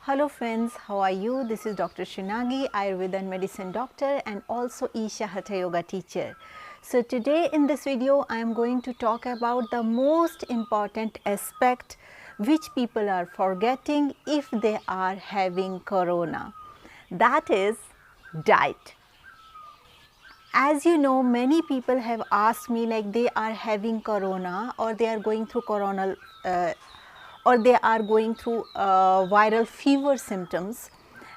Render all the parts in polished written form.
Hello friends, how are you? This is Dr. Nagi, Ayurveda and Medicine Doctor and also Isha Hatha Yoga teacher. So today in this video I am going to talk about the most important aspect which people are forgetting if they are having corona, that is diet. As you know, many people have asked me like they are having corona or they are going through coronal or they are going through viral fever symptoms,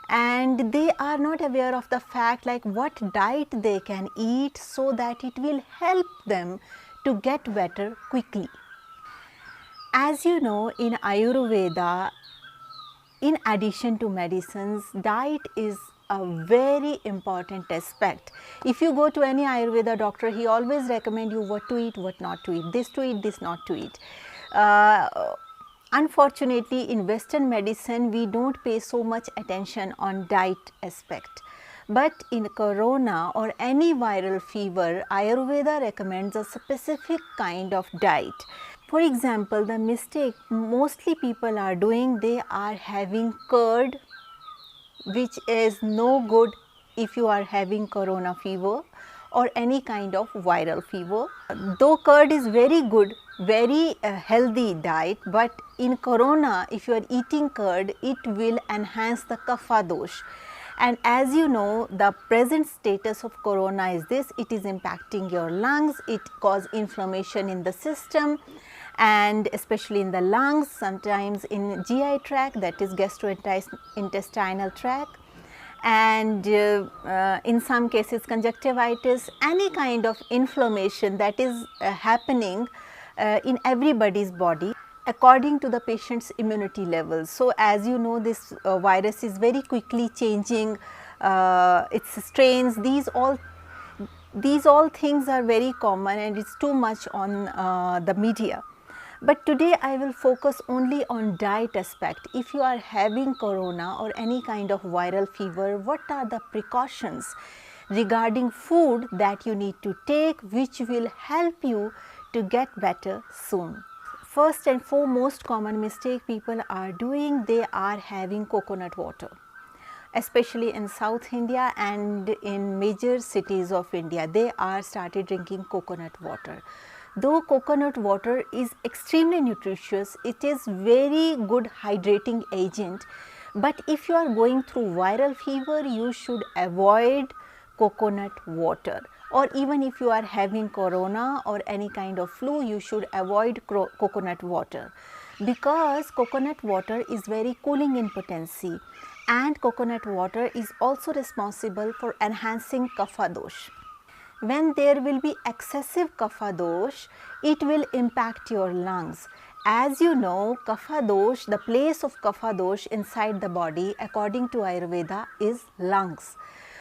and they are not aware of the fact like what diet they can eat so that it will help them to get better quickly. As you know, in Ayurveda, in addition to medicines, diet is a very important aspect. If you go to any Ayurveda doctor, he always recommend you what to eat, what not to eat, this not to eat. Unfortunately, in Western medicine, we don't pay so much attention on diet aspect. But in corona or any viral fever, Ayurveda recommends a specific kind of diet. For example, the mistake mostly people are doing, they are having curd, which is no good if you are having corona fever or any kind of viral fever. Though curd is very good, very healthy diet, but in corona if you are eating curd, it will enhance the Kapha dosh. And as you know, the present status of corona is this: it is impacting your lungs, it causes inflammation in the system and especially in the lungs, sometimes in GI tract, that is gastrointestinal tract, and in some cases conjunctivitis, any kind of inflammation that is happening in everybody's body according to the patient's immunity levels. So, as you know, this virus is very quickly changing its strains. These all things are very common and it's too much on the media. But today I will focus only on diet aspect. If you are having corona or any kind of viral fever, what are the precautions regarding food that you need to take which will help you to get better soon? First and foremost common mistake people are doing, they are having coconut water. Especially in South India and in major cities of India, they are started drinking coconut water. Though coconut water is extremely nutritious, it is very good hydrating agent, but if you are going through viral fever, you should avoid coconut water. Or even if you are having corona or any kind of flu, you should avoid coconut water, because coconut water is very cooling in potency and coconut water is also responsible for enhancing Kapha dosh. When there will be excessive Kapha dosh, it will impact your lungs. As you know, Kapha dosh, the place of Kapha dosh inside the body according to Ayurveda is lungs.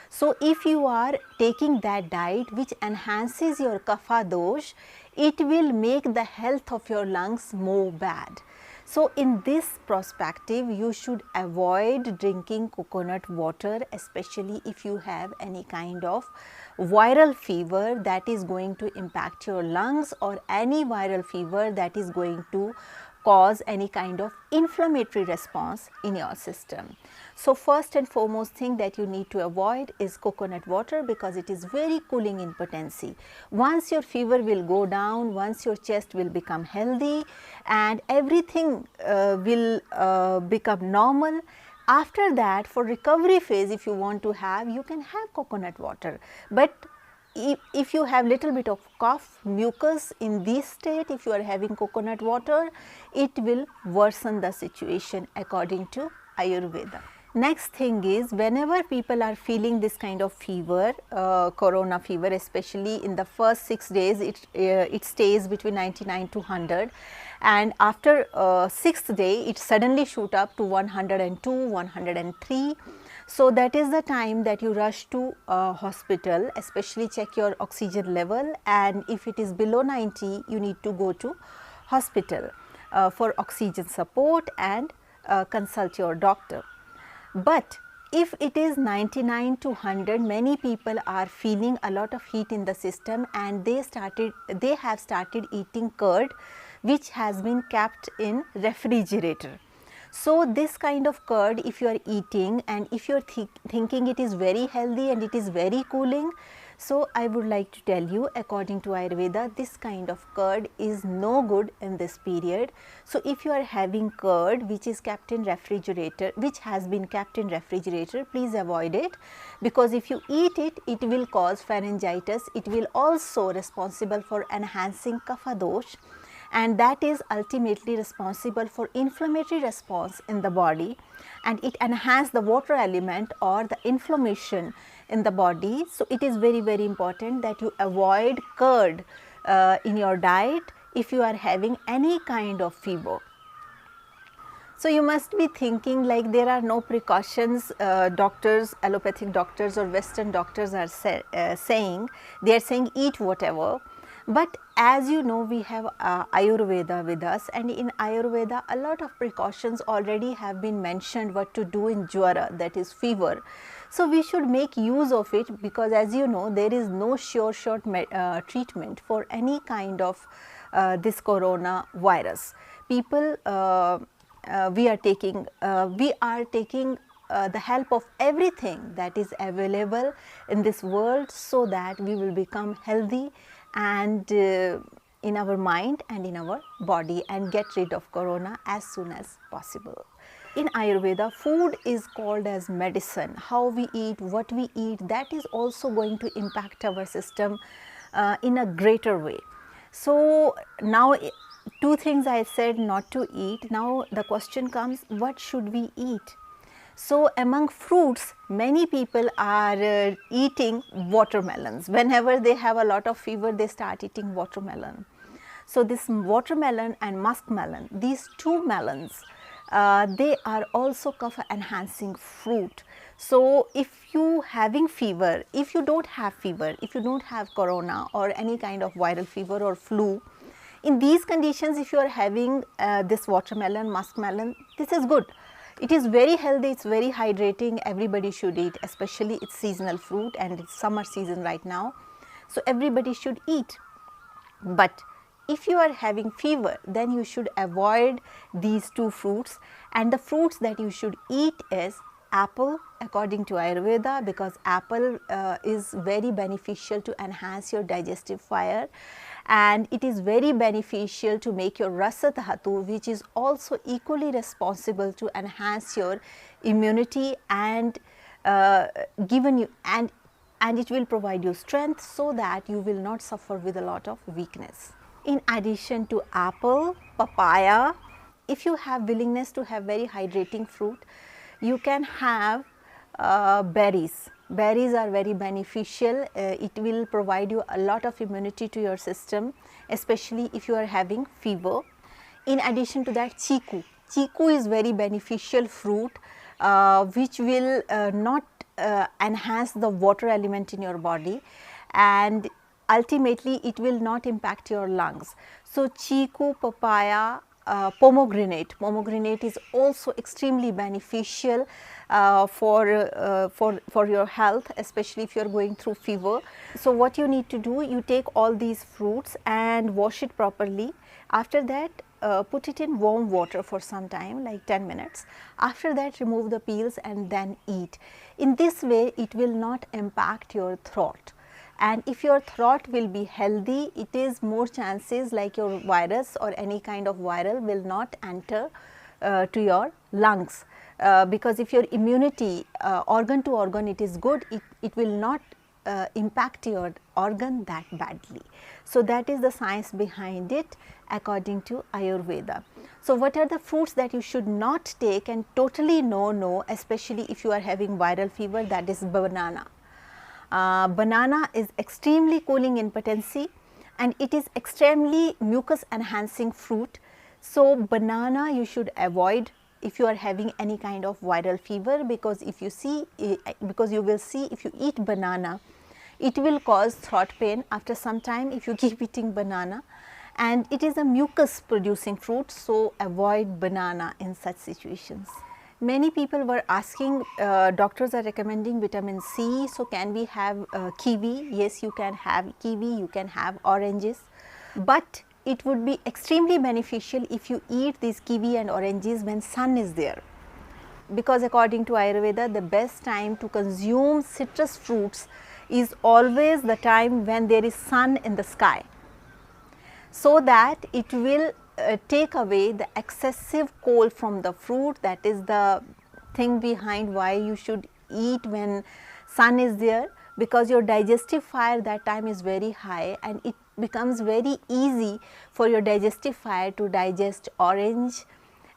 So, if you are taking that diet which enhances your Kapha dosh, it will make the health of your lungs more bad. So, in this perspective, you should avoid drinking coconut water, especially if you have any kind of viral fever that is going to impact your lungs or any viral fever that is going to cause any kind of inflammatory response in your system. So, first and foremost thing that you need to avoid is coconut water, because it is very cooling in potency. Once your fever will go down, once your chest will become healthy and everything will become normal, after that for recovery phase, if you want to have, you can have coconut water. But if you have little bit of cough, mucus in this state, if you are having coconut water, it will worsen the situation according to Ayurveda. Next thing is, whenever people are feeling this kind of fever, corona fever, especially in the first 6 days, it stays between 99 to 100, and after 6th day it suddenly shoot up to 102, 103. So, that is the time that you rush to hospital, especially check your oxygen level, and if it is below 90, you need to go to hospital for oxygen support and consult your doctor. But if it is 99 to 100, many people are feeling a lot of heat in the system and they have started eating curd which has been kept in refrigerator. So this kind of curd, if you are eating and if you are thinking it is very healthy and it is very cooling, so I would like to tell you, according to Ayurveda, this kind of curd is no good in this period. So if you are having curd which is kept in refrigerator, which has been kept in refrigerator, please avoid it, because if you eat it, it will cause pharyngitis. It will also responsible for enhancing Kapha dosh, and that is ultimately responsible for inflammatory response in the body, and it enhances the water element or the inflammation in the body. So it is very, very important that you avoid curd in your diet if you are having any kind of fever. So you must be thinking like there are no precautions, doctors, allopathic doctors or Western doctors are saying, they are saying eat whatever. But as you know, we have Ayurveda with us, and in Ayurveda a lot of precautions already have been mentioned what to do in Jwara, that is fever. So we should make use of it, because as you know, there is no sure shot treatment for any kind of this corona virus. People, we are taking the help of everything that is available in this world, so that we will become healthy and in our mind and in our body, and get rid of corona as soon as possible. In Ayurveda, food is called as medicine. How we eat, what we eat, that is also going to impact our system in a greater way. So now two things I said not to eat. Now the question comes, what should we eat? So among fruits, many people are eating watermelons. Whenever they have a lot of fever, they start eating watermelon. So this watermelon and muskmelon, these two melons, they are also Kapha enhancing fruit. So if you having fever, if you don't have fever, if you don't have corona or any kind of viral fever or flu, in these conditions, if you are having this watermelon, muskmelon, this is good. It is very healthy, it is very hydrating, everybody should eat, especially it's seasonal fruit and it's summer season right now. So everybody should eat. But if you are having fever, then you should avoid these two fruits, and the fruits that you should eat is apple, according to Ayurveda, because apple is very beneficial to enhance your digestive fire, and it is very beneficial to make your rasa dhatu, which is also equally responsible to enhance your immunity and given you and it will provide you strength, so that you will not suffer with a lot of weakness. In addition to apple, papaya, if you have willingness to have very hydrating fruit, you can have berries. Berries are very beneficial. It will provide you a lot of immunity to your system, especially if you are having fever. In addition to that, chiku. Chiku is very beneficial fruit which will not enhance the water element in your body, and ultimately it will not impact your lungs. So chiku, papaya, pomegranate is also extremely beneficial for your health, especially if you are going through fever. So what you need to do, you take all these fruits and wash it properly. After that, put it in warm water for some time, like 10 minutes. After that, remove the peels and then eat. In this way, it will not impact your throat. And if your throat will be healthy, it is more chances like your virus or any kind of viral will not enter to your lungs, because if your immunity organ to organ it is good, it will not impact your organ that badly. So that is the science behind it according to Ayurveda. So what are the fruits that you should not take and totally no, especially if you are having viral fever? That is banana. Banana is extremely cooling in potency and it is extremely mucus enhancing fruit. So banana you should avoid if you are having any kind of viral fever, because if you see, because you will see if you eat banana, it will cause throat pain after some time if you keep eating banana, and it is a mucus producing fruit. So avoid banana in such situations. Many people were asking, doctors are recommending vitamin C, so can we have kiwi? Yes, you can have kiwi, you can have oranges, but it would be extremely beneficial if you eat these kiwi and oranges when sun is there, because according to Ayurveda the best time to consume citrus fruits is always the time when there is sun in the sky, so that it will take away the excessive cold from the fruit. That is the thing behind why you should eat when sun is there, because your digestive fire that time is very high and it becomes very easy for your digestive fire to digest orange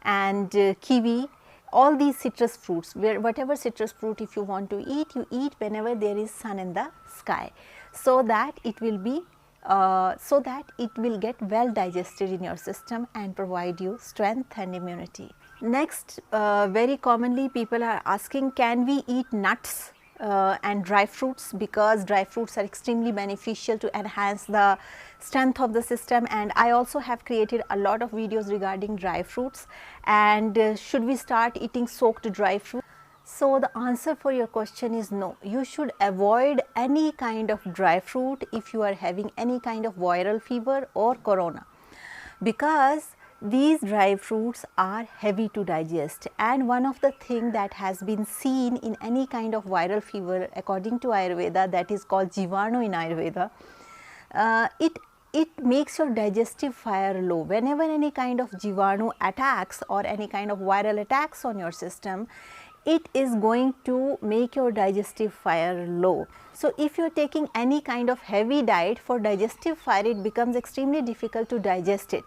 and kiwi, all these citrus fruits, whatever citrus fruit if you want to eat, you eat whenever there is sun in the sky, so that it will be get well digested in your system and provide you strength and immunity. Next, very commonly people are asking, can we eat nuts and dry fruits, because dry fruits are extremely beneficial to enhance the strength of the system, and I also have created a lot of videos regarding dry fruits. And should we start eating soaked dry fruit? So the answer for your question is no. You should avoid any kind of dry fruit if you are having any kind of viral fever or corona, because these dry fruits are heavy to digest, and one of the thing that has been seen in any kind of viral fever according to Ayurveda, that is called Jivanu in Ayurveda, it makes your digestive fire low. Whenever any kind of Jivanu attacks or any kind of viral attacks on your system, it is going to make your digestive fire low. So if you are taking any kind of heavy diet for digestive fire, it becomes extremely difficult to digest it.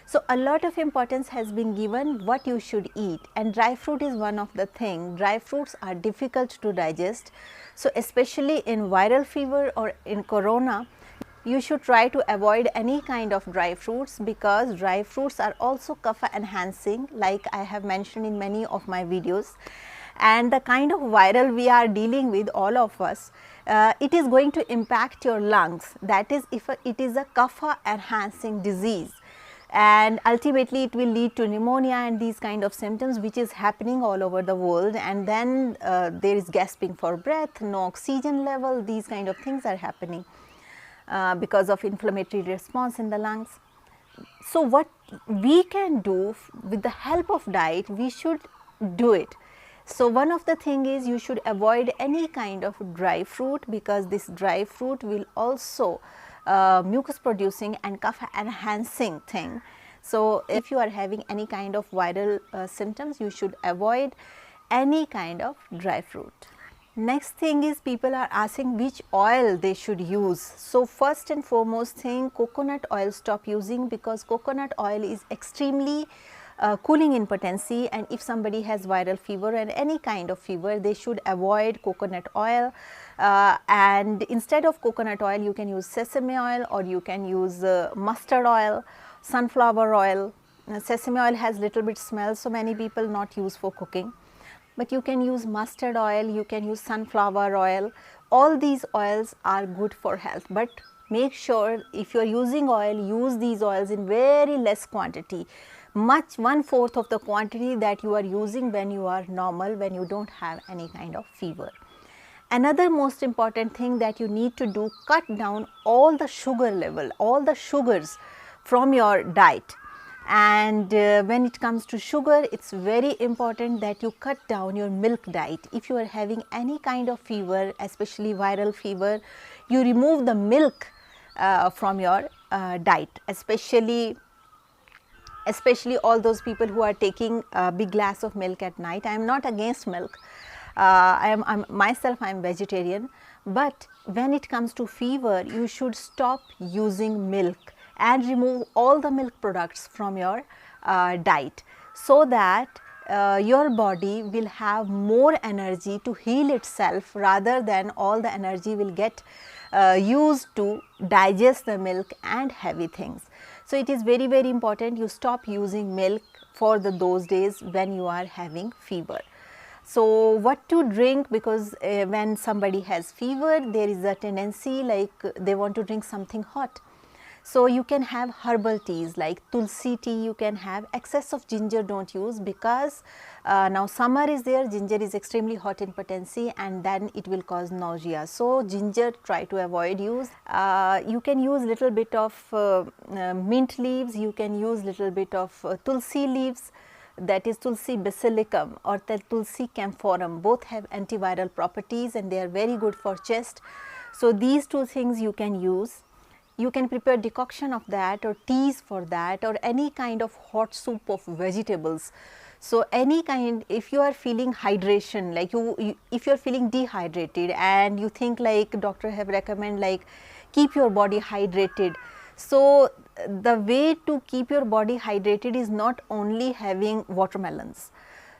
So a lot of importance has been given what you should eat, and dry fruit is one of the thing. Dry fruits are difficult to digest. So especially in viral fever or in corona, you should try to avoid any kind of dry fruits, because dry fruits are also kapha enhancing, like I have mentioned in many of my videos. And the kind of viral we are dealing with, all of us, it is going to impact your lungs. That is, if it is a kapha enhancing disease, and ultimately it will lead to pneumonia and these kind of symptoms, which is happening all over the world. And then there is gasping for breath, no oxygen level, these kind of things are happening because of inflammatory response in the lungs. So what we can do with the help of diet, we should do it. So one of the thing is, you should avoid any kind of dry fruit, because this dry fruit will also mucus producing and kapha enhancing thing. So if you are having any kind of viral symptoms, you should avoid any kind of dry fruit. Next thing is, people are asking which oil they should use. So first and foremost thing, coconut oil stop using, because coconut oil is extremely cooling in potency, and if somebody has viral fever and any kind of fever, they should avoid coconut oil. And instead of coconut oil, you can use sesame oil, or you can use mustard oil, sunflower oil. Sesame oil has little bit smell, so many people not use for cooking, but you can use mustard oil, you can use sunflower oil. All these oils are good for health, but make sure if you are using oil, use these oils in very less quantity, much 1/4 of the quantity that you are using when you are normal, when you don't have any kind of fever. Another most important thing that you need to do, cut down all the sugar level, all the sugars from your diet. And when it comes to sugar, it's very important that you cut down your milk diet. If you are having any kind of fever, especially viral fever, you remove the milk from your diet, especially all those people who are taking a big glass of milk at night. I am not against milk. I'm myself, I am vegetarian, but when it comes to fever, you should stop using milk and remove all the milk products from your diet, so that your body will have more energy to heal itself, rather than all the energy will get used to digest the milk and heavy things. So it is very, very important you stop using milk for those days when you are having fever. So what to drink, because when somebody has fever, there is a tendency like they want to drink something hot. So you can have herbal teas like tulsi tea, you can have. Excess of ginger don't use, because now summer is there, ginger is extremely hot in potency and then it will cause nausea. So ginger try to avoid use. You can use little bit of mint leaves, you can use little bit of tulsi leaves, that is Tulsi basilicum or Tulsi camphorum. Both have antiviral properties and they are very good for chest. So these two things you can use. You can prepare decoction of that or teas for that, or any kind of hot soup of vegetables. So any kind, if you are feeling hydration, like if you are feeling dehydrated and you think like doctor have recommend like keep your body hydrated. So the way to keep your body hydrated is not only having watermelons.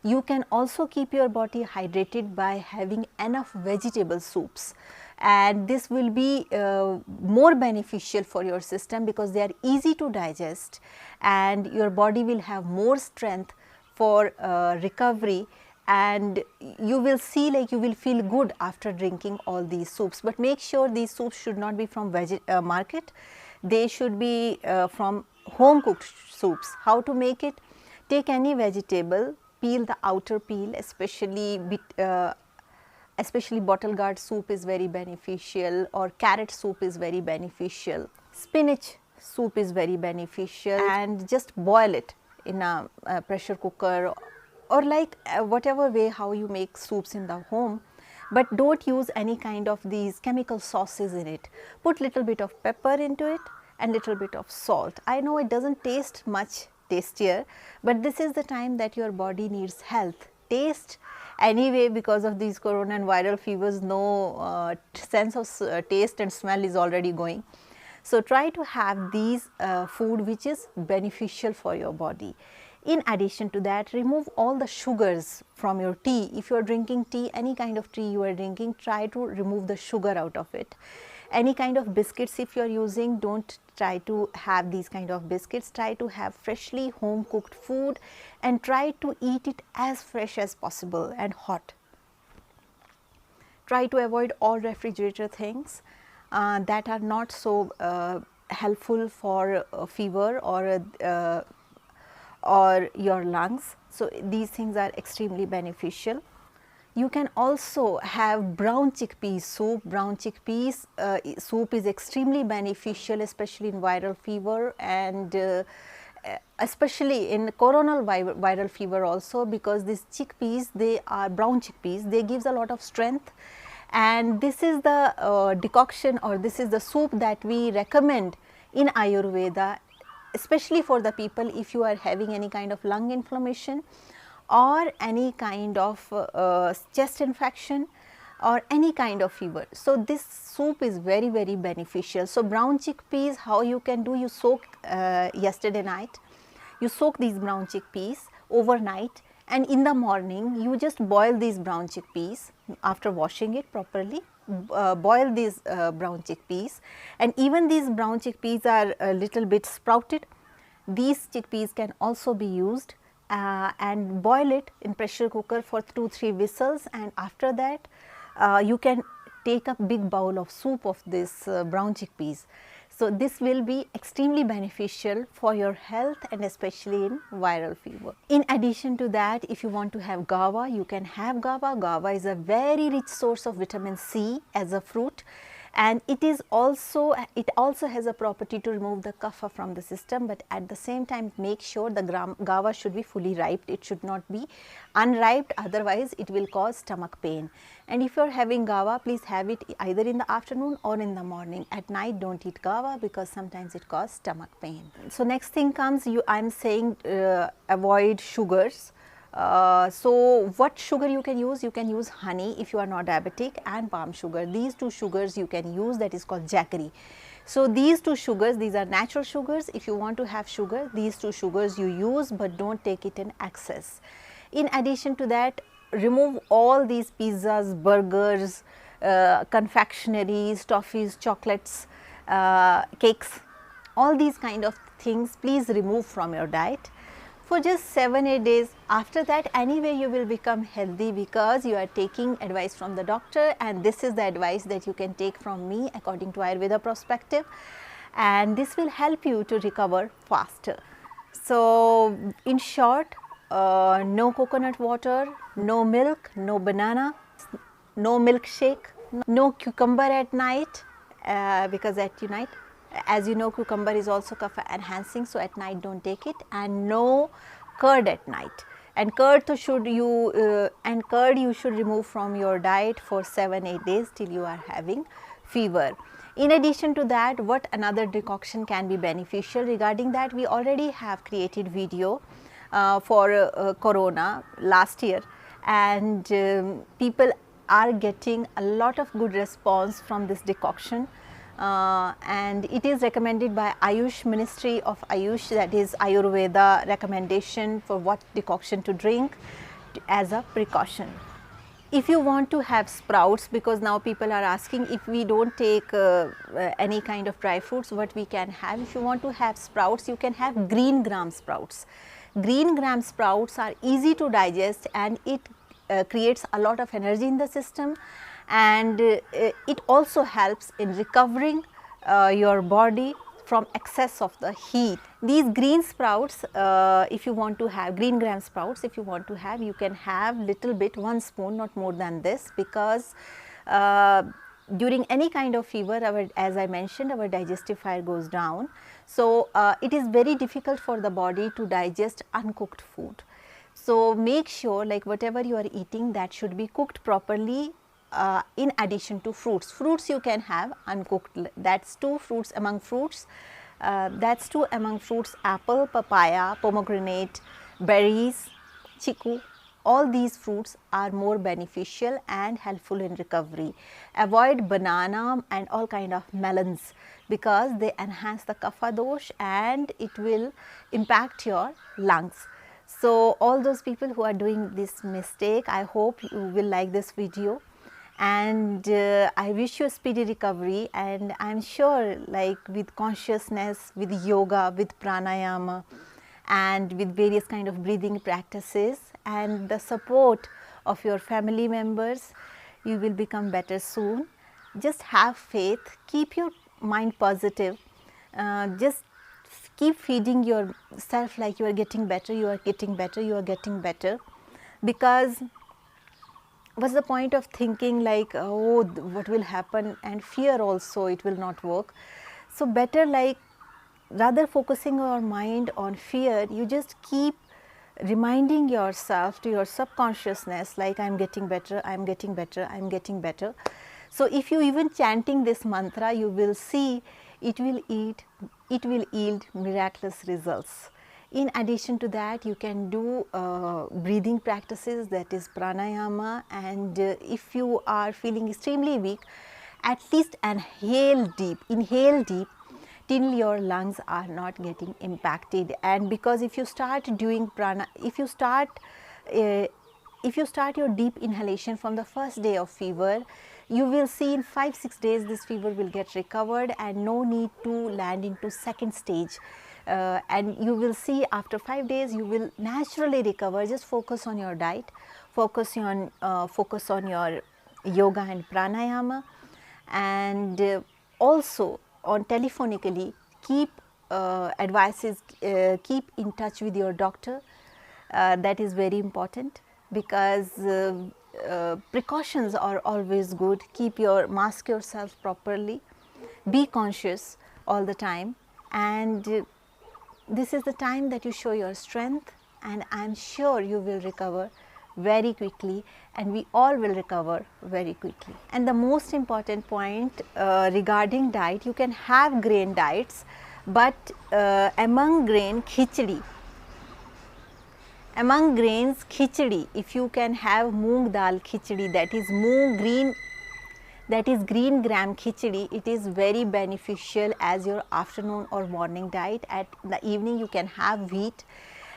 You can also keep your body hydrated by having enough vegetable soups, and this will be more beneficial for your system because they are easy to digest and your body will have more strength for recovery, and you will see like you will feel good after drinking all these soups. But make sure these soups should not be from market, they should be from home cooked soups. How to make it? Take any vegetable, peel the outer peel, especially bottle gourd soup is very beneficial, or carrot soup is very beneficial, spinach soup is very beneficial, and just boil it in a pressure cooker or like whatever way how you make soups in the home. But don't use any kind of these chemical sauces in it. Put little bit of pepper into it and little bit of salt. I know it doesn't taste much tastier, but this is the time that your body needs health. Taste anyway, because of these corona and viral fevers, no sense of taste and smell is already going. So try to have these food which is beneficial for your body. In addition to that, remove all the sugars from your tea. If you are drinking tea, any kind of tea you are drinking, try to remove the sugar out of it. Any kind of biscuits if you are using, don't try to have these kind of biscuits. Try to have freshly home cooked food and try to eat it as fresh as possible and hot. Try to avoid all refrigerator things that are not so helpful for fever or your lungs. So these things are extremely beneficial. You can also have brown chickpeas soup. Brown chickpeas soup is extremely beneficial, especially in viral fever and especially in coronal viral fever also, because these chickpeas, they are brown chickpeas, they gives a lot of strength, and this is the decoction or this is the soup that we recommend in Ayurveda, especially for the people if you are having any kind of lung inflammation or any kind of chest infection or any kind of fever. So this soup is very beneficial. So brown chickpeas, how you can do, you soak yesterday night, you soak these brown chickpeas overnight, and in the morning you just boil these brown chickpeas after washing it properly. Boil these brown chickpeas, and even these brown chickpeas are a little bit sprouted. These chickpeas can also be used and boil it in pressure cooker for 2-3 whistles, and after that you can take a big bowl of soup of this brown chickpeas. So this will be extremely beneficial for your health and especially in viral fever. In addition to that, if you want to have guava, you can have guava. Guava is a very rich source of vitamin C as a fruit, and it also has a property to remove the kapha from the system, but at the same time make sure the guava should be fully ripe. It should not be unripe, otherwise it will cause stomach pain. And if you are having guava, please have it either in the afternoon or in the morning. At night don't eat guava because sometimes it causes stomach pain. So next thing comes, I am saying avoid sugars. So what sugar you can use? You can use honey if you are not diabetic, and palm sugar. These two sugars you can use, that is called jaggery. So these two sugars, these are natural sugars. If you want to have sugar, these two sugars you use, but don't take it in excess. In addition to that, remove all these pizzas, burgers, confectionaries, toffees, chocolates, cakes, all these kind of things please remove from your diet for just 7-8 days. After that, anyway you will become healthy because you are taking advice from the doctor, and this is the advice that you can take from me according to Ayurveda perspective. and this will help you to recover faster. So, in short, no coconut water, no milk, no banana, no milkshake, no cucumber at night, because at night, as you know, cucumber is also kapha enhancing, so at night don't take it, and no curd at night. And curd you should remove from your diet for 7-8 days till you are having fever. In addition to that, what another decoction can be beneficial? Regarding that, we already have created video for corona last year, and people are getting a lot of good response from this decoction, and it is recommended by Ayush Ministry of Ayush, that is Ayurveda recommendation for what decoction to drink as a precaution. If you want to have sprouts, because now people are asking, if we don't take any kind of dry fruits, what we can have? If you want to have sprouts, you can have green gram sprouts. Green gram sprouts are easy to digest, and it creates a lot of energy in the system, and it also helps in recovering your body from excess of the heat. These green sprouts, if you want to have green gram sprouts, if you want to have, you can have little bit, 1 spoon, not more than this, because during any kind of fever, as I mentioned, our digestive fire goes down. So, it is very difficult for the body to digest uncooked food. So, make sure like whatever you are eating, that should be cooked properly. In addition to fruits, you can have uncooked, that's 2 fruits among fruits, apple, papaya, pomegranate, berries, chiku. All these fruits are more beneficial and helpful in recovery. Avoid banana and all kind of melons, because they enhance the kapha dosh and it will impact your lungs. So, all those people who are doing this mistake, I hope you will like this video, and I wish you a speedy recovery, and I am sure like with consciousness, with yoga, with pranayama, and with various kind of breathing practices and the support of your family members, you will become better soon. Just have faith, keep your mind positive, just keep feeding yourself like you are getting better, you are getting better, you are getting better, because what's the point of thinking like, oh, what will happen, and fear also, it will not work. So, better like rather focusing your mind on fear, you just keep reminding yourself to your subconsciousness like I am getting better, I am getting better, I am getting better. So, if you even chanting this mantra, you will see it will yield miraculous results. In addition to that, you can do breathing practices, that is pranayama, and if you are feeling extremely weak, at least inhale deep till your lungs are not getting impacted. And because if you start doing if you start your deep inhalation from the first day of fever, you will see in 5-6 days this fever will get recovered and no need to land into second stage. And you will see after 5 days you will naturally recover. Just focus on your diet, focus on your yoga and pranayama, and also on telephonically keep advices, keep in touch with your doctor. That is very important, because precautions are always good. Mask yourself properly, be conscious all the time, and this is the time that you show your strength, and I am sure you will recover very quickly, and we all will recover very quickly. And the most important point regarding diet, you can have grain diets, but among grains khichdi, if you can have moong dal khichdi, that is green gram khichdi, it is very beneficial as your afternoon or morning diet. At the evening you can have wheat,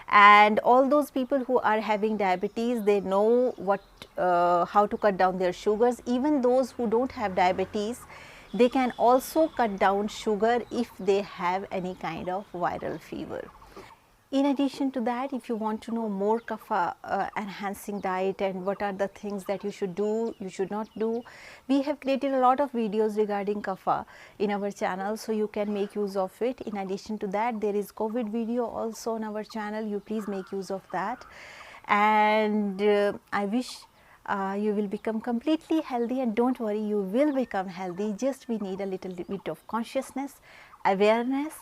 and all those people who are having diabetes, they know how to cut down their sugars. Even those who don't have diabetes, they can also cut down sugar if they have any kind of viral fever. In addition to that, if you want to know more Kapha enhancing diet and what are the things that you should do, you should not do, we have created a lot of videos regarding Kapha in our channel, so you can make use of it. In addition to that, there is COVID video also on our channel, you please make use of that. And I wish you will become completely healthy, and don't worry, you will become healthy. Just we need a little bit of consciousness, awareness,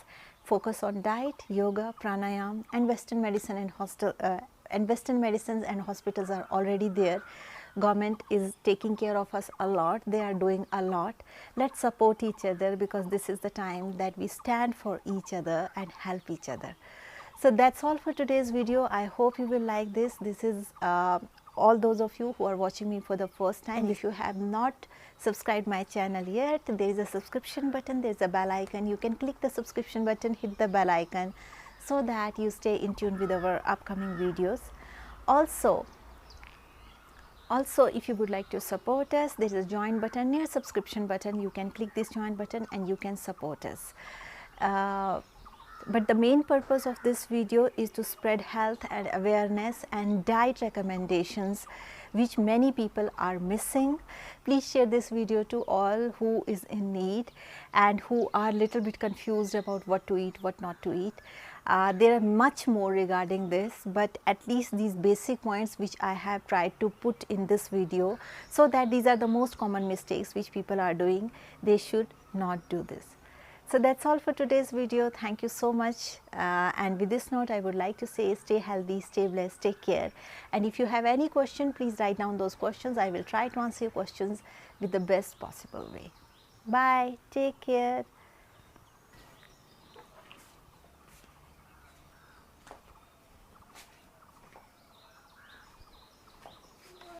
focus on diet, yoga, pranayam, and Western medicine and Western medicines and hospitals are already there. Government is taking care of us a lot, they are doing a lot. Let's support each other, because this is the time that we stand for each other and help each other. So that's all for today's video. I hope you will like this. This is all those of you who are watching me for the first time. And if you have not subscribed my channel yet, there is a subscription button, there is a bell icon. You can click the subscription button, hit the bell icon, so that you stay in tune with our upcoming videos. Also, if you would like to support us, there is a join button near subscription button. You can click this join button and you can support us. But the main purpose of this video is to spread health and awareness and diet recommendations which many people are missing. Please share this video to all who is in need and who are little bit confused about what to eat, what not to eat. There are much more regarding this, but at least these basic points which I have tried to put in this video, so that these are the most common mistakes which people are doing. They should not do this. So that's all for today's video. Thank you so much. And with this note, I would like to say stay healthy, stay blessed, take care. And if you have any question, please write down those questions. I will try to answer your questions with the best possible way. Bye. Take care.